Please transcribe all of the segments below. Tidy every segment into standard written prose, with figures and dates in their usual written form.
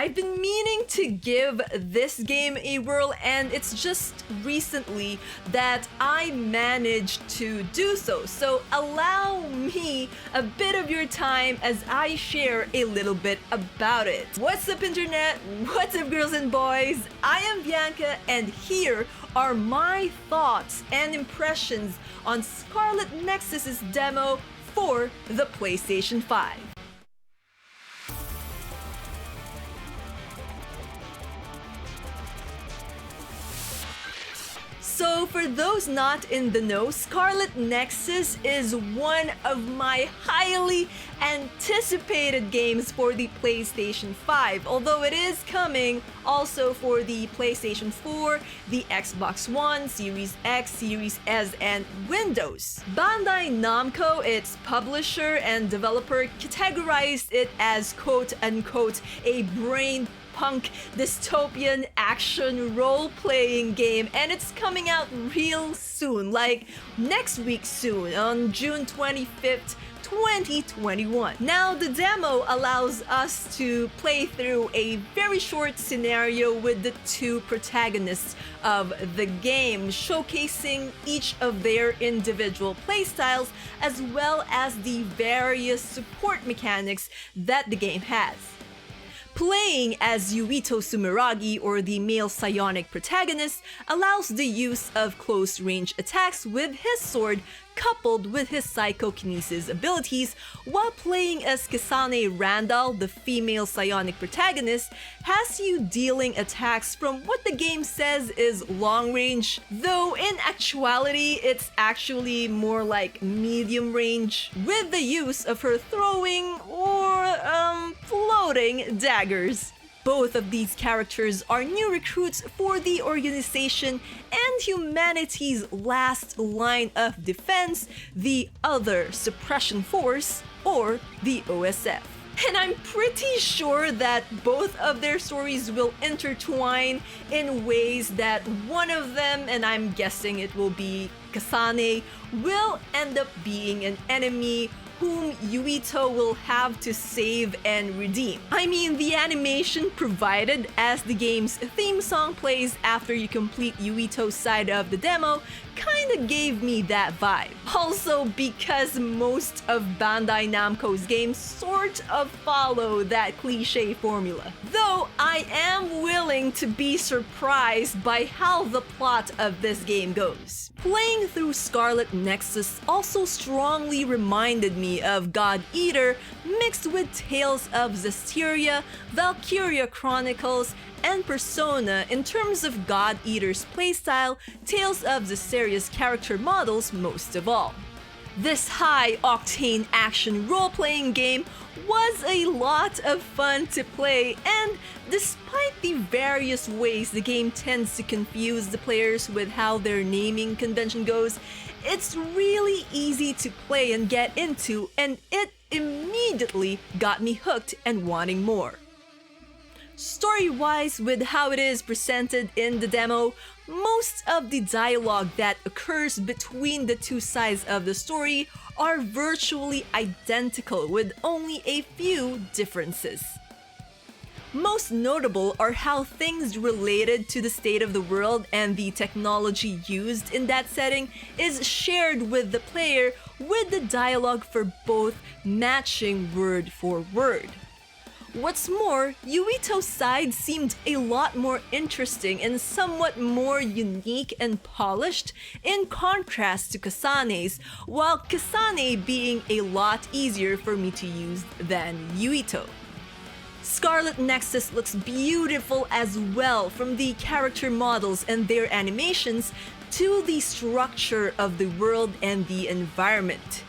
I've been meaning to give this game a whirl, and it's just recently that I managed to do so. So allow me a bit of your time as I share a little bit about it. What's up, internet? What's up, girls and boys? I am Bianca, and here are my thoughts and impressions on SCARLET Nexus's demo for the PlayStation 5. So for those not in the know, SCARLET Nexus is one of my highly anticipated games for the PlayStation 5, although it is coming also for the PlayStation 4, the Xbox One, Series X, Series S, and Windows. Bandai Namco, its publisher and developer, categorized it as quote-unquote a brain punk dystopian action role-playing game, and it's coming out real soon, like next week soon, on June 25th, 2021. Now, the demo allows us to play through a very short scenario with the two protagonists of the game, showcasing each of their individual playstyles as well as the various support mechanics that the game has. Playing as Yuito Sumeragi, or the male psionic protagonist, allows the use of close-range attacks with his sword coupled with his psychokinesis abilities, while playing as Kasane Randall, the female psionic protagonist, has you dealing attacks from what the game says is long range, though in actuality it's actually more like medium range, with the use of her throwing or floating daggers. Both of these characters are new recruits for the organization and humanity's last line of defense, the Other Suppression Force, or the OSF. And I'm pretty sure that both of their stories will intertwine in ways that one of them, and I'm guessing it will be Kasane, will end up being an enemy whom Yuito will have to save and redeem. I mean, the animation provided as the game's theme song plays after you complete Yuito's side of the demo kinda gave me that vibe. Also, because most of Bandai Namco's games sort of follow that cliche formula. Though I am willing to be surprised by how the plot of this game goes. Playing through SCARLET Nexus also strongly reminded me of God Eater mixed with Tales of Zestiria, Valkyria Chronicles, and Persona in terms of God Eater's playstyle, Tales of Zestiria's character models most of all. This high-octane action role-playing game was a lot of fun to play, and despite the various ways the game tends to confuse the players with how their naming convention goes, it's really easy to play and get into, and it immediately got me hooked and wanting more. Story-wise, with how it is presented in the demo, most of the dialogue that occurs between the two sides of the story are virtually identical, with only a few differences. Most notable are how things related to the state of the world and the technology used in that setting is shared with the player, with the dialogue for both matching word for word. What's more, Yuito's side seemed a lot more interesting and somewhat more unique and polished in contrast to Kasane's, while Kasane being a lot easier for me to use than Yuito. SCARLET Nexus looks beautiful as well, from the character models and their animations to the structure of the world and the environment.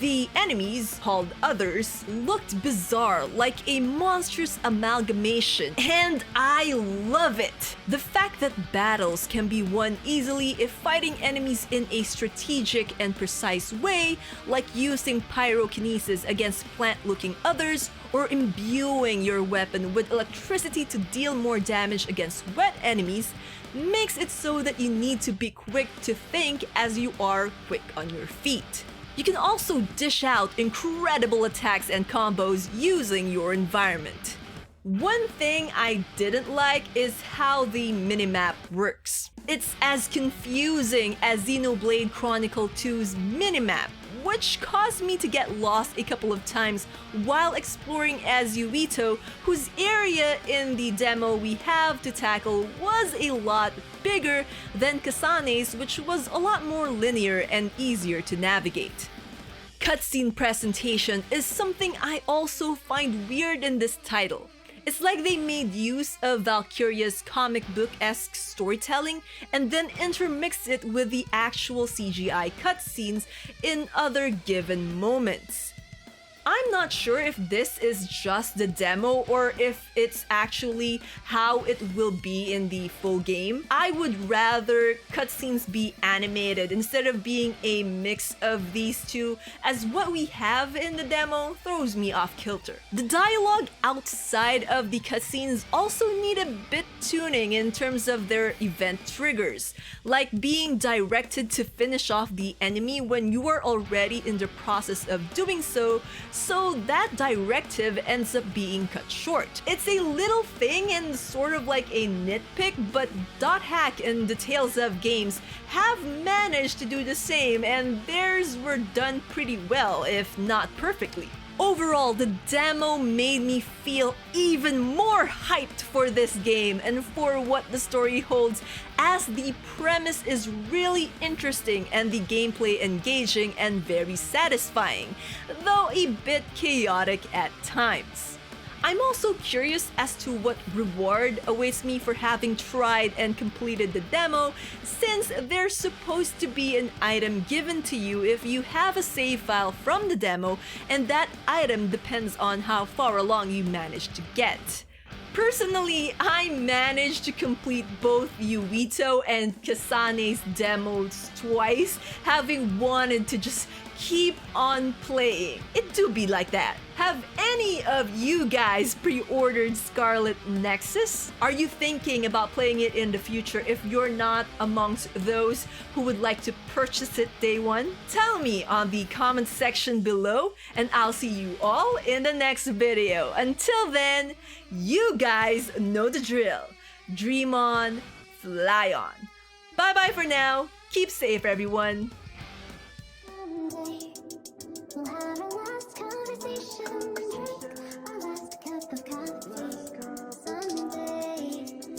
The enemies, called Others, looked bizarre, like a monstrous amalgamation, and I love it! The fact that battles can be won easily if fighting enemies in a strategic and precise way, like using pyrokinesis against plant-looking Others, or imbuing your weapon with electricity to deal more damage against wet enemies, makes it so that you need to be quick to think as you are quick on your feet. You can also dish out incredible attacks and combos using your environment. One thing I didn't like is how the minimap works. It's as confusing as Xenoblade Chronicle 2's minimap, which caused me to get lost a couple of times while exploring as Yuito, whose area in the demo we have to tackle was a lot bigger than Kasane's, which was a lot more linear and easier to navigate. Cutscene presentation is something I also find weird in this title. It's like they made use of Valkyria's comic book-esque storytelling and then intermixed it with the actual CGI cutscenes in other given moments. I'm not sure if this is just the demo or if it's actually how it will be in the full game. I would rather cutscenes be animated instead of being a mix of these two, as what we have in the demo throws me off kilter. The dialogue outside of the cutscenes also need a bit tuning in terms of their event triggers, like being directed to finish off the enemy when you are already in the process of doing so that directive ends up being cut short. It's a little thing and sort of like a nitpick, but .hack and the Tales of games have managed to do the same, and theirs were done pretty well, if not perfectly. Overall, the demo made me feel even more hyped for this game and for what the story holds, as the premise is really interesting and the gameplay engaging and very satisfying, though a bit chaotic at times. I'm also curious as to what reward awaits me for having tried and completed the demo, since there's supposed to be an item given to you if you have a save file from the demo, and that item depends on how far along you manage to get. Personally, I managed to complete both Yuito and Kasane's demos twice, having wanted to just keep on playing. It do be like that. Have any of you guys pre-ordered Scarlet Nexus? Are you thinking about playing it in the future if you're not amongst those who would like to purchase it day one? Tell me on the comment section below, and I'll see you all in the next video. Until then, you guys know the drill. Dream on, fly on. Bye bye for now. Keep safe, everyone. Someday we'll have our last conversation and drink our last cup of coffee. Someday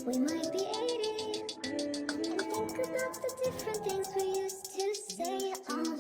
we might be 80 and think about the different things we used to say on